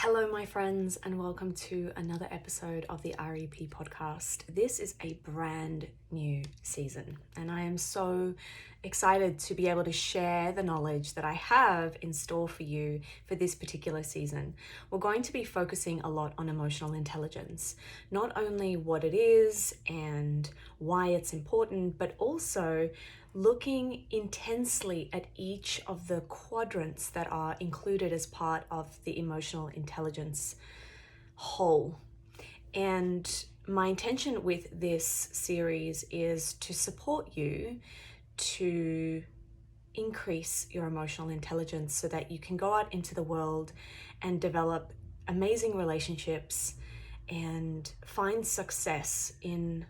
Hello, my friends, and welcome to another episode of the Ari P Podcast. This is a brand new season, and I am so excited to be able to share the knowledge that I have in store for you for this particular season. We're going to be focusing a lot on emotional intelligence, not only what it is and why it's important, but also looking intensely at each of the quadrants that are included as part of the emotional intelligence whole. And my intention with this series is to support you to increase your emotional intelligence so that you can go out into the world and develop amazing relationships and find success in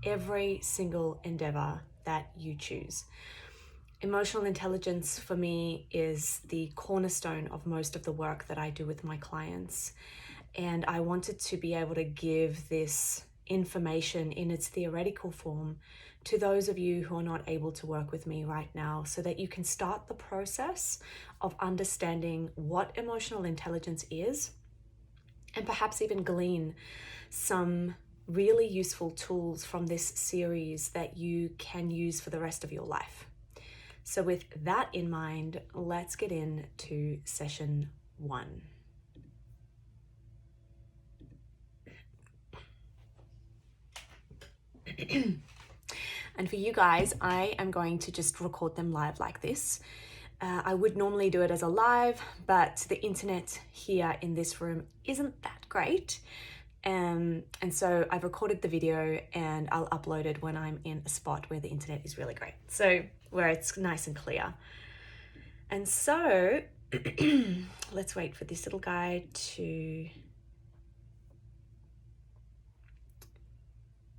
every single endeavor that you choose. Emotional intelligence for me is the cornerstone of most of the work that I do with my clients. And I wanted to be able to give this information in its theoretical form to those of you who are not able to work with me right now, so that you can start the process of understanding what emotional intelligence is, and perhaps even glean some really useful tools from this series that you can use for the rest of your life. So with that in mind, let's get into session 1. And for you guys, I am going to just record them live like this. I would normally do it as a live, but the internet here in this room isn't that great. And so I've recorded the video and I'll upload it when I'm in a spot where the internet is really great. So where it's nice and clear. And so let's wait for this little guy to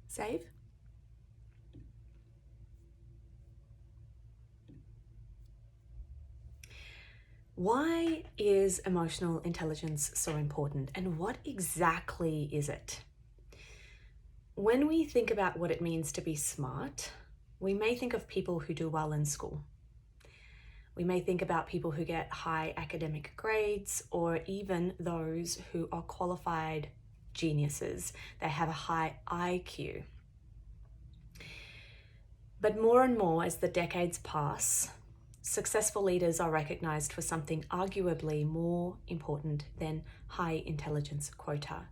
save. Why is emotional intelligence so important, and what exactly is it? When we think about what it means to be smart, we may think of people who do well in school. We may think about people who get high academic grades, or even those who are qualified geniuses. They have a high IQ. But more and more as the decades pass, successful leaders are recognized for something arguably more important than high intelligence quota.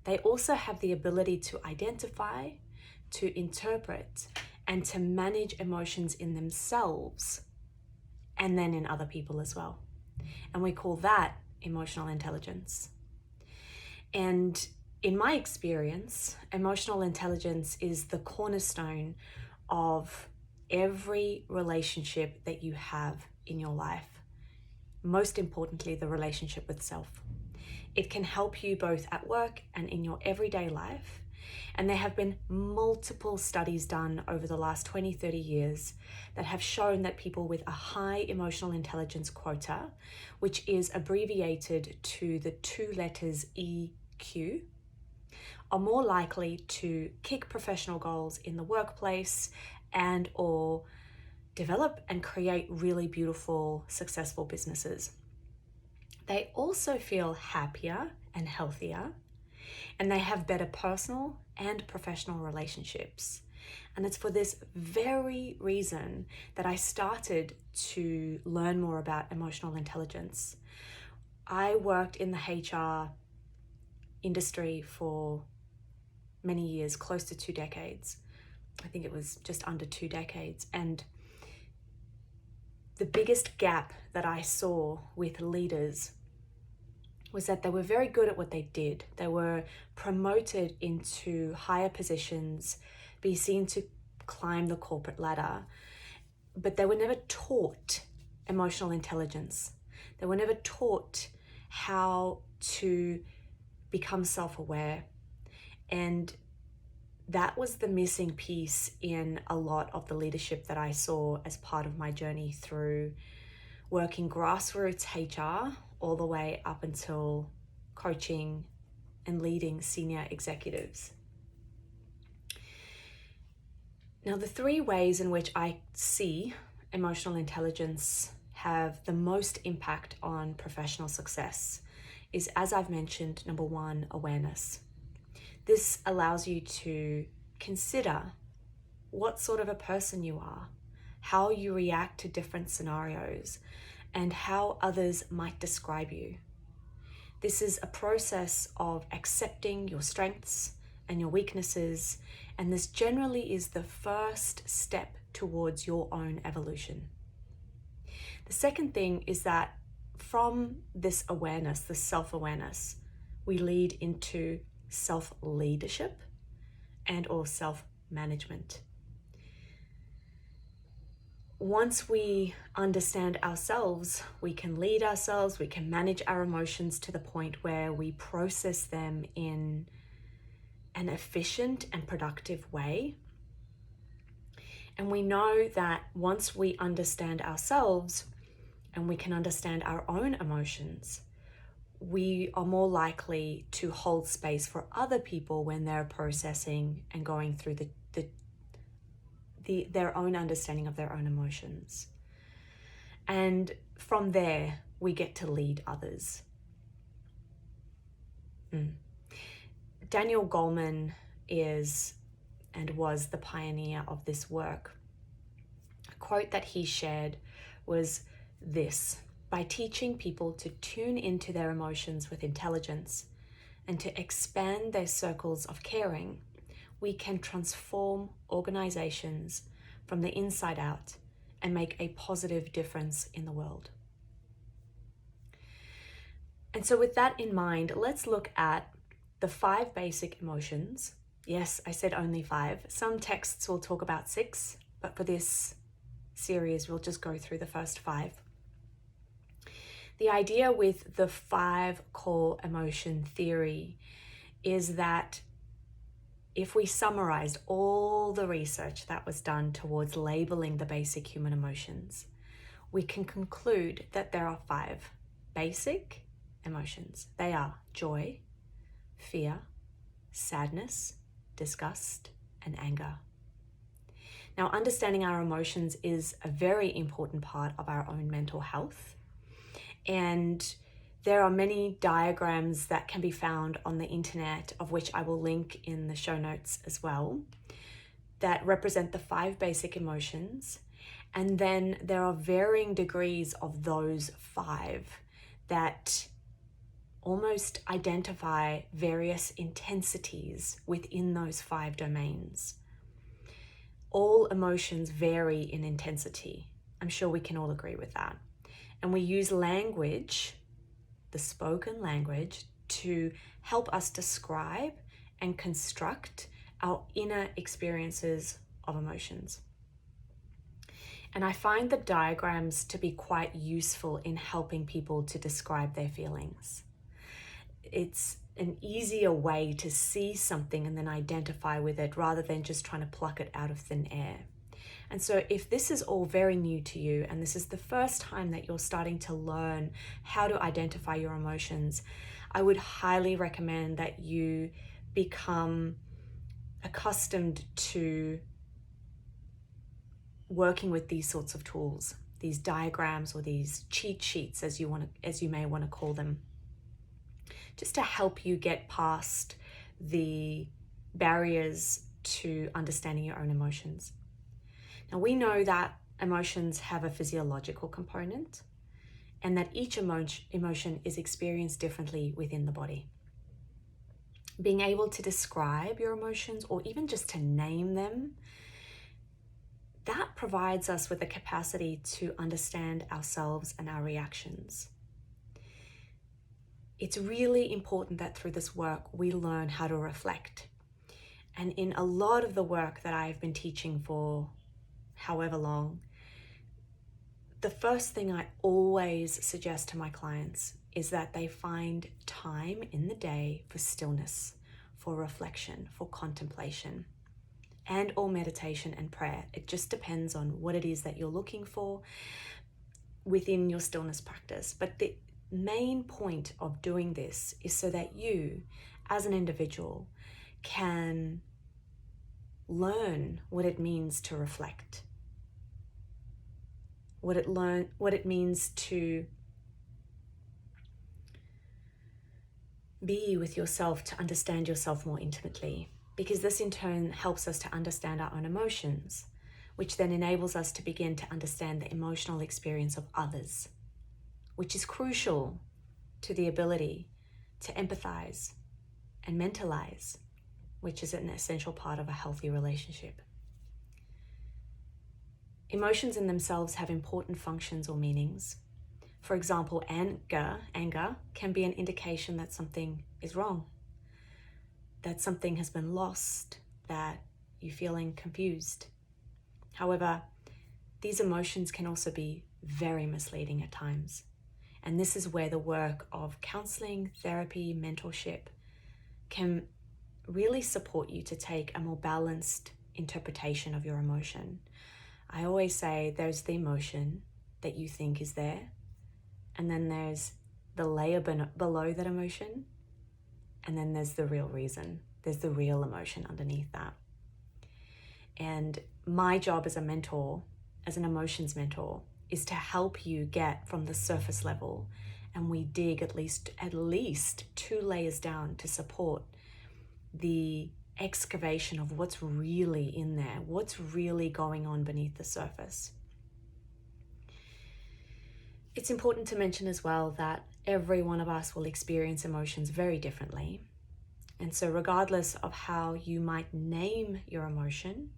They also have the ability to identify, to interpret, and to manage emotions in themselves, and then in other people as well. And we call that emotional intelligence. And in my experience, emotional intelligence is the cornerstone of every relationship that you have in your life. Most importantly, the relationship with self. It can help you both at work and in your everyday life. And there have been multiple studies done over the last 20, 30 years that have shown that people with a high emotional intelligence quota, which is abbreviated to the 2 letters EQ, are more likely to kick professional goals in the workplace and or develop and create really beautiful, successful businesses. They also feel happier and healthier, and they have better personal and professional relationships. And it's for this very reason that I started to learn more about emotional intelligence. I worked in the HR industry for many years, close to 2 decades. I think it was just under 2 decades. And the biggest gap that I saw with leaders was that they were very good at what they did. They were promoted into higher positions, be seen to climb the corporate ladder, but they were never taught emotional intelligence. They were never taught how to become self-aware. And that was the missing piece in a lot of the leadership that I saw as part of my journey through working grassroots HR all the way up until coaching and leading senior executives. Now, the 3 ways in which I see emotional intelligence have the most impact on professional success is, as I've mentioned, number one, awareness. This allows you to consider what sort of a person you are, how you react to different scenarios, and how others might describe you. This is a process of accepting your strengths and your weaknesses, and this generally is the first step towards your own evolution. The second thing is that from this awareness, this self-awareness, we lead into self-leadership and or self-management. Once we understand ourselves, we can lead ourselves, we can manage our emotions to the point where we process them in an efficient and productive way. And we know that once we understand ourselves and we can understand our own emotions, we are more likely to hold space for other people when they're processing and going through their own understanding of their own emotions. And from there, we get to lead others. Daniel Goleman is and was the pioneer of this work. A quote that he shared was this: by teaching people to tune into their emotions with intelligence and to expand their circles of caring, we can transform organizations from the inside out and make a positive difference in the world. And so with that in mind, let's look at the 5 basic emotions. Yes, I said only 5. Some texts will talk about 6, but for this series, we'll just go through the first 5. The idea with the 5 core emotion theory is that if we summarized all the research that was done towards labeling the basic human emotions, we can conclude that there are 5 basic emotions. They are joy, fear, sadness, disgust, and anger. Now, understanding our emotions is a very important part of our own mental health. And there are many diagrams that can be found on the internet, of which I will link in the show notes as well, that represent the 5 basic emotions. And then there are varying degrees of those 5 that almost identify various intensities within those 5 domains. All emotions vary in intensity. I'm sure we can all agree with that. And we use language, the spoken language, to help us describe and construct our inner experiences of emotions. And I find the diagrams to be quite useful in helping people to describe their feelings. It's an easier way to see something and then identify with it rather than just trying to pluck it out of thin air. And so if this is all very new to you and this is the first time that you're starting to learn how to identify your emotions, I would highly recommend that you become accustomed to working with these sorts of tools, these diagrams or these cheat sheets, as you may want to call them, just to help you get past the barriers to understanding your own emotions. Now, we know that emotions have a physiological component and that each emotion is experienced differently within the body. Being able to describe your emotions or even just to name them, that provides us with the capacity to understand ourselves and our reactions. It's really important that through this work, we learn how to reflect. And in a lot of the work that I've been teaching for however long, the first thing I always suggest to my clients is that they find time in the day for stillness, for reflection, for contemplation, and or meditation and prayer. It just depends on what it is that you're looking for within your stillness practice. But the main point of doing this is so that you, as an individual, can learn what it means to reflect, what it means to be with yourself to understand yourself more intimately, because this in turn helps us to understand our own emotions, which then enables us to begin to understand the emotional experience of others, which is crucial to the ability to empathize and mentalize, which is an essential part of a healthy relationship. Emotions in themselves have important functions or meanings. For example, anger can be an indication that something is wrong, that something has been lost, that you're feeling confused. However, these emotions can also be very misleading at times. And this is where the work of counseling, therapy, mentorship can really support you to take a more balanced interpretation of your emotion. I always say there's the emotion that you think is there, and then there's the layer below that emotion, and then there's the real reason. There's the real emotion underneath that. And my job as a mentor, as an emotions mentor, is to help you get from the surface level, and we dig at least 2 layers down to support the excavation of what's really in there, what's really going on beneath the surface. It's important to mention as well that every one of us will experience emotions very differently. And so regardless of how you might name your emotion,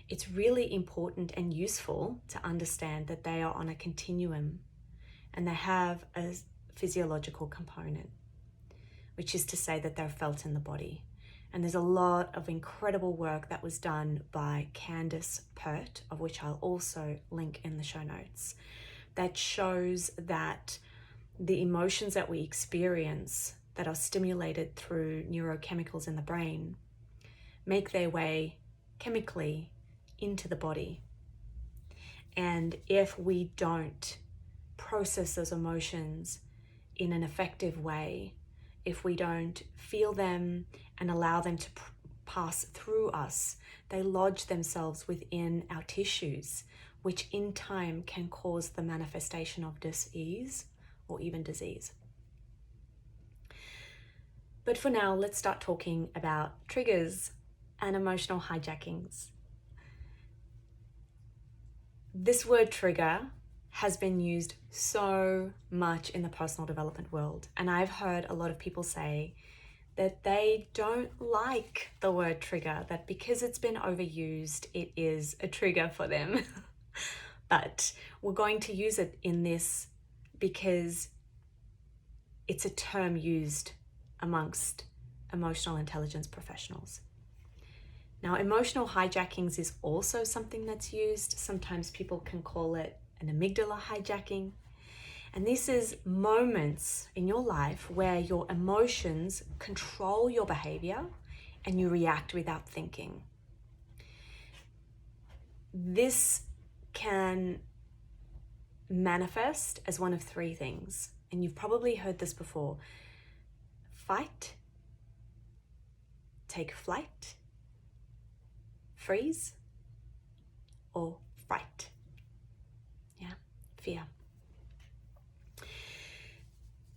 it's really important and useful to understand that they are on a continuum and they have a physiological component, which is to say that they're felt in the body. And there's a lot of incredible work that was done by Candace Pert, of which I'll also link in the show notes, that shows that the emotions that we experience that are stimulated through neurochemicals in the brain make their way chemically into the body. And if we don't process those emotions in an effective way, if we don't feel them and allow them to pass through us, they lodge themselves within our tissues, which in time can cause the manifestation of dis-ease or even disease. But for now, let's start talking about triggers and emotional hijackings. This word trigger has been used so much in the personal development world. And I've heard a lot of people say that they don't like the word trigger, that because it's been overused, it is a trigger for them. But we're going to use it in this because it's a term used amongst emotional intelligence professionals. Now, emotional hijackings is also something that's used. Sometimes people can call it an amygdala hijacking. And this is moments in your life where your emotions control your behavior and you react without thinking. This can manifest as one of 3 things. And you've probably heard this before: fight, take flight, freeze, or fright. Yeah, fear.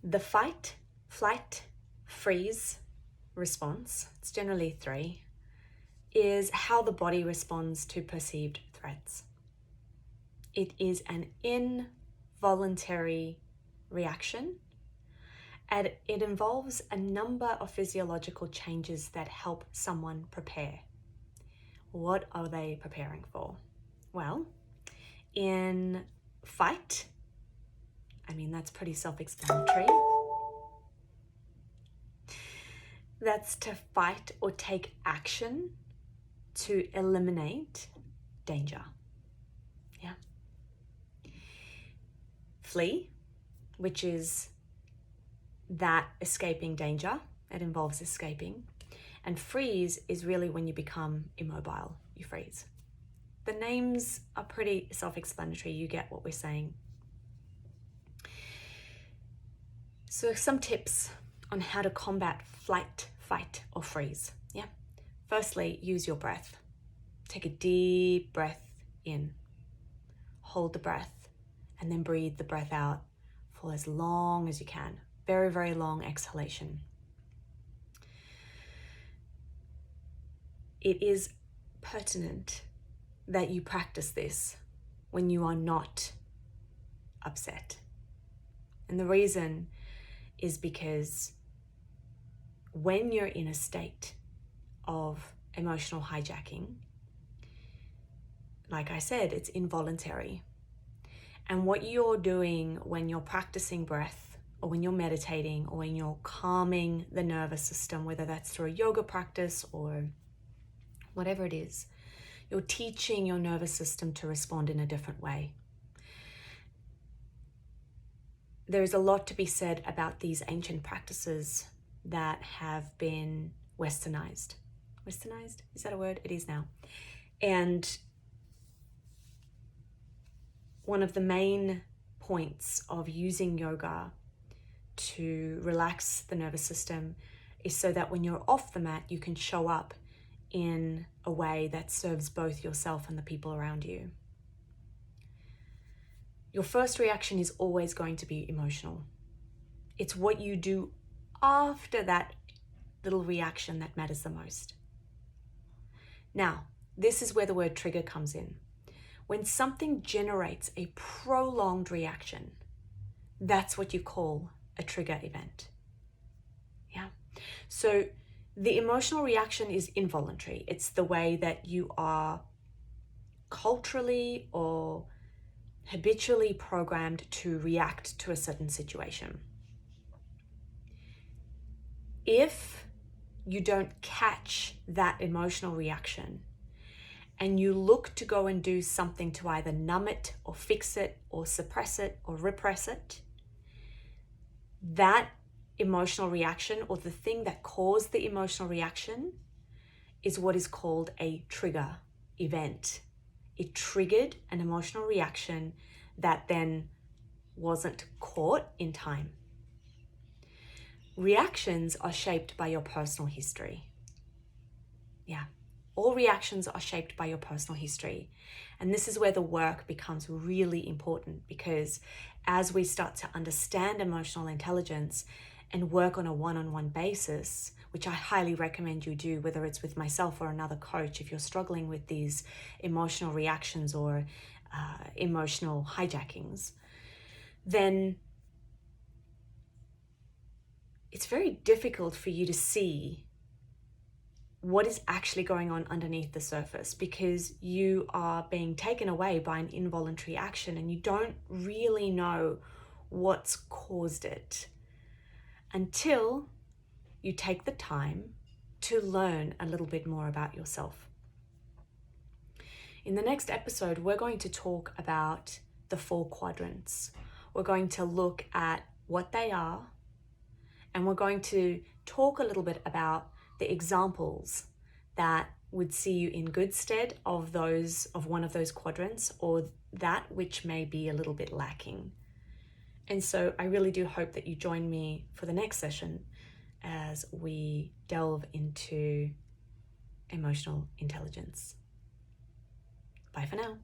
The fight, flight, freeze response, it's generally 3, is how the body responds to perceived threats. It is an involuntary reaction, and it involves a number of physiological changes that help someone prepare. What are they preparing for? Well, in fight, that's pretty self-explanatory. That's to fight or take action to eliminate danger. Yeah. Flee, which is that escaping danger. It involves escaping. And freeze is really when you become immobile, you freeze. The names are pretty self-explanatory. You get what we're saying. So some tips on how to combat flight, fight, or freeze. Yeah. Firstly, use your breath. Take a deep breath in. Hold the breath and then breathe the breath out for as long as you can. very, very long exhalation. It is pertinent that you practice this when you are not upset. And the reason is because when you're in a state of emotional hijacking, like I said, it's involuntary. And what you're doing when you're practicing breath, or when you're meditating, or when you're calming the nervous system, whether that's through a yoga practice or whatever it is, you're teaching your nervous system to respond in a different way. There's a lot to be said about these ancient practices that have been westernized. Westernized? Is that a word? It is now. And one of the main points of using yoga to relax the nervous system is so that when you're off the mat, you can show up in a way that serves both yourself and the people around you. Your first reaction is always going to be emotional. It's what you do after that little reaction that matters the most. Now, this is where the word trigger comes in. When something generates a prolonged reaction, that's what you call a trigger event. Yeah. So the emotional reaction is involuntary. It's the way that you are culturally or habitually programmed to react to a certain situation. If you don't catch that emotional reaction and you look to go and do something to either numb it or fix it or suppress it or repress it, that emotional reaction, or the thing that caused the emotional reaction, is what is called a trigger event. It triggered an emotional reaction that then wasn't caught in time. Reactions are shaped by your personal history. Yeah, all reactions are shaped by your personal history. And this is where the work becomes really important, because as we start to understand emotional intelligence and work on a one-on-one basis, which I highly recommend you do, whether it's with myself or another coach, if you're struggling with these emotional reactions or emotional hijackings, then it's very difficult for you to see what is actually going on underneath the surface, because you are being taken away by an involuntary action and you don't really know what's caused it until you take the time to learn a little bit more about yourself. In the next episode, we're going to talk about the 4 quadrants. We're going to look at what they are, and we're going to talk a little bit about the examples that would see you in good stead of one of those quadrants, or that which may be a little bit lacking. And so I really do hope that you join me for the next session as we delve into emotional intelligence. Bye for now.